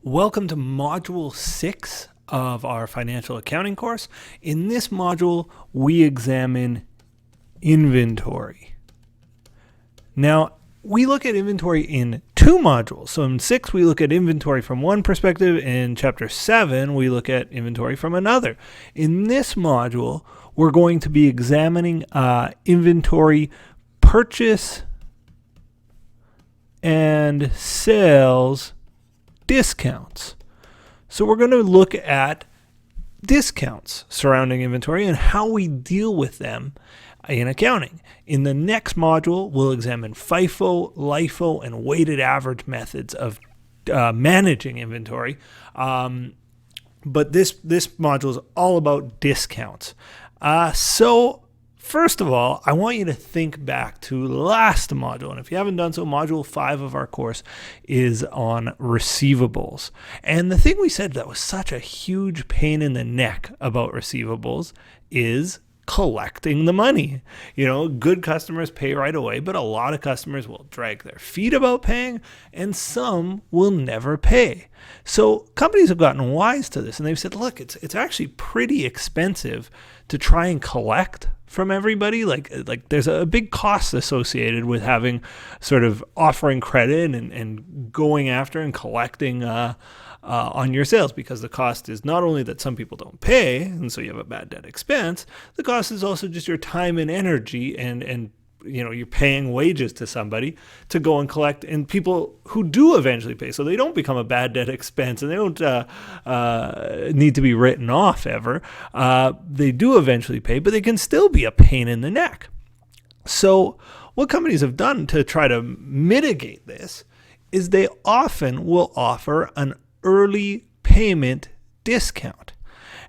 Welcome to Module 6 of our financial accounting course. In this module, we examine inventory. Now, we look at inventory in two modules. So in 6, we look at inventory from one perspective. In Chapter 7, we look at inventory from another. In this module, we're going to be examining inventory purchase and sales discounts. So we're going to look at discounts surrounding inventory and how we deal with them in accounting. In the next module, we'll examine FIFO, LIFO, and weighted average methods of managing inventory. But this module is all about discounts. So first of all, I want you to think back to last module. And if you haven't done so, module 5 of our course is on receivables. And the thing we said that was such a huge pain in the neck about receivables is collecting the money. You know, good customers pay right away, but a lot of customers will drag their feet about paying, and some will never pay. So companies have gotten wise to this, and they've said, look, it's actually pretty expensive to try and collect from everybody. Like there's a big cost associated with having sort of offering credit and going after and collecting on your sales, because the cost is not only that some people don't pay and so you have a bad debt expense, the cost is also just your time and energy and you know, you're paying wages to somebody to go and collect, and people who do eventually pay, so they don't become a bad debt expense and they don't need to be written off ever. They do eventually pay, but they can still be a pain in the neck. So what companies have done to try to mitigate this is they often will offer an early payment discount.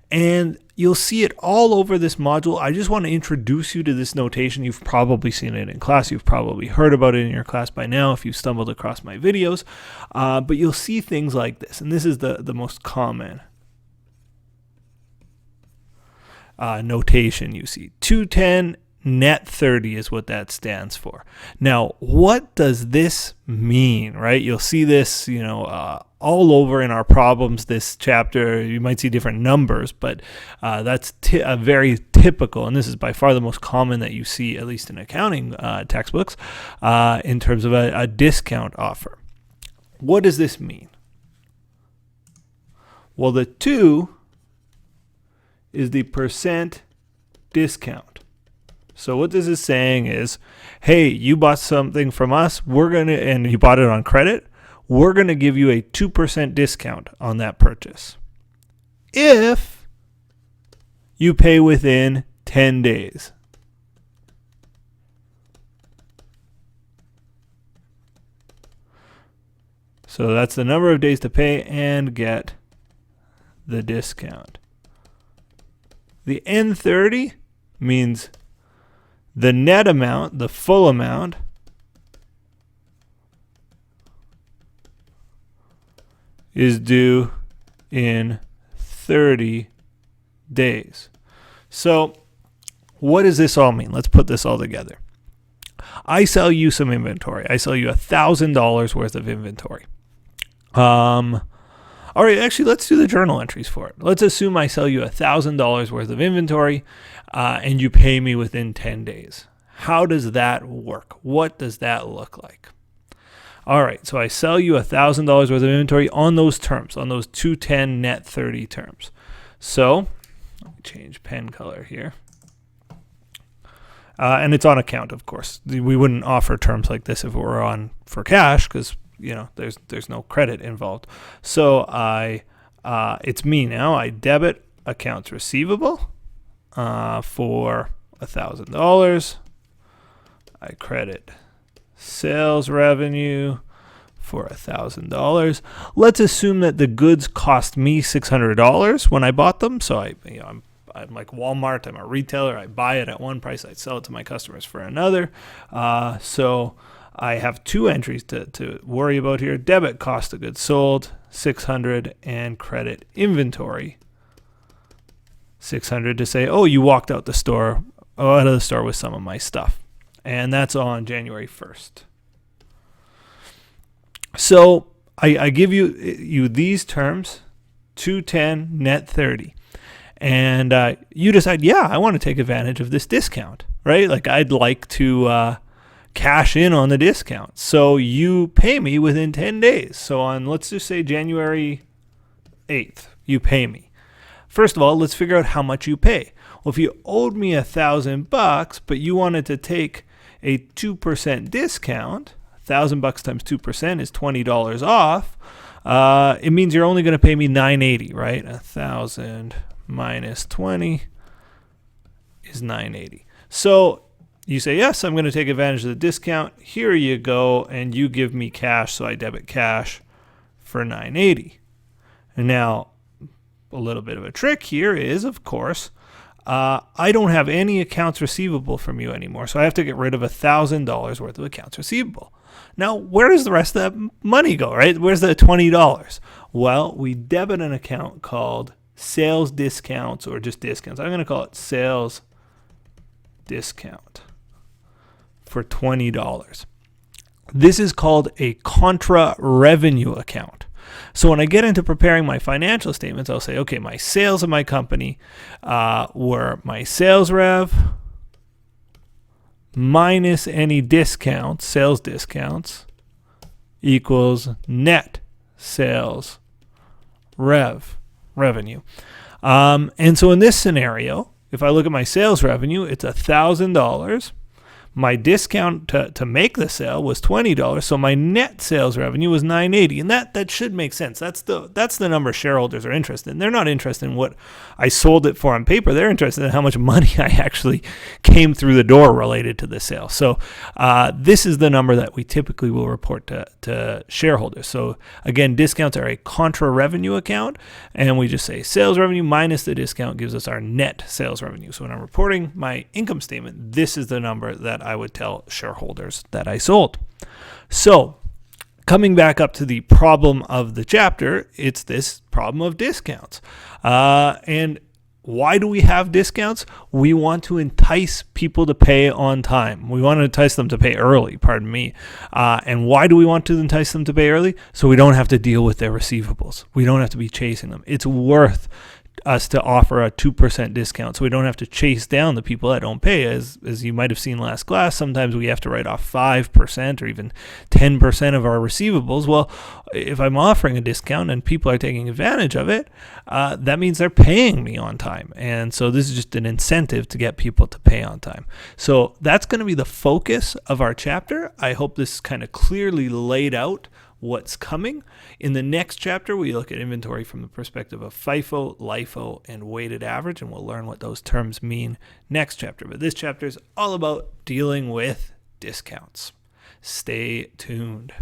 And you'll see it all over this module. I just want to introduce you to this notation. You've probably seen it in class. You've probably heard about it in your class by now if you've stumbled across my videos. But you'll see things like this. And this is the most common notation you see. 210 net 30 is what that stands for. Now, what does this mean, right? You'll see this, all over in our problems this chapter. You might see different numbers, but that's a very typical, and this is by far the most common that you see, at least in accounting textbooks, in terms of a discount offer. What does this mean? Well, the 2 is the percent discount. So what this is saying is, hey, you bought something from us, and you bought it on credit, we're going to give you a 2% discount on that purchase if you pay within 10 days. So that's the number of days to pay and get the discount. The N30 means the net amount, the full amount, is due in 30 days. So what does this all mean? Let's put this all together. I sell you some inventory. I sell you $1,000 worth of inventory. All right, actually, let's do the journal entries for it. Let's assume I sell you $1,000 worth of inventory and you pay me within 10 days. How does that work? What does that look like? All right, so I sell you $1,000 worth of inventory on those terms, on those 210 net 30 terms. So let me change pen color here. And it's on account, of course. We wouldn't offer terms like this if it were on for cash, because there's no credit involved. So it's me now. I debit accounts receivable for $1,000. I credit sales revenue for $1,000. Let's assume that the goods cost me $600 when I bought them. So I'm like Walmart. I'm a retailer. I buy it at one price. I sell it to my customers for another. So I have 2 entries to worry about here. Debit cost of goods sold, $600, and credit inventory, $600, to say, oh, you walked out of the store with some of my stuff. And that's on January 1st. So I give you these terms, 210 net 30. And you decide, yeah, I want to take advantage of this discount, right? Like I'd like to cash in on the discount. So you pay me within 10 days. So on, let's just say January 8th, you pay me. First of all, let's figure out how much you pay. Well, if you owed me $1,000, but you wanted to take a 2% discount, $1,000 times 2% is $20 off. It means you're only going to pay me $980, right? 1,000 minus 20 is $980. So you say, yes, I'm going to take advantage of the discount. Here you go. And you give me cash. So I debit cash for $980. And now a little bit of a trick here is, of course, I don't have any accounts receivable from you anymore. So I have to get rid of $1,000 worth of accounts receivable. Now, where does the rest of that money go, right? Where's the $20? Well, we debit an account called sales discounts or just discounts. I'm going to call it sales discount for $20. This is called a contra revenue account. So when I get into preparing my financial statements, I'll say, okay, my sales of my company were my sales rev minus any discounts, sales discounts, equals net sales revenue. And so in this scenario, if I look at my sales revenue, it's $1,000. My discount to make the sale was $20, so my net sales revenue was $980, and that should make sense. That's the number shareholders are interested in. They're not interested in what I sold it for on paper. They're interested in how much money I actually came through the door related to the sale. So this is the number that we typically will report to shareholders. So again, discounts are a contra revenue account, and we just say sales revenue minus the discount gives us our net sales revenue. So when I'm reporting my income statement, this is the number that I would tell shareholders that I sold. So coming back up to the problem of the chapter, it's this problem of discounts. And why do we have discounts? We want to entice people to pay on time. We want to entice them to pay early, pardon me. And why do we want to entice them to pay early? So we don't have to deal with their receivables. We don't have to be chasing them. It's worth us to offer a 2% discount so we don't have to chase down the people that don't pay. As you might have seen last class, sometimes we have to write off 5% or even 10% of our receivables. Well, if I'm offering a discount and people are taking advantage of it, that means they're paying me on time. And so this is just an incentive to get people to pay on time. So that's going to be the focus of our chapter. I hope this kind of clearly laid out what's coming. In the next chapter, we look at inventory from the perspective of FIFO, LIFO, and weighted average, and we'll learn what those terms mean next chapter. But this chapter is all about dealing with discounts. Stay tuned.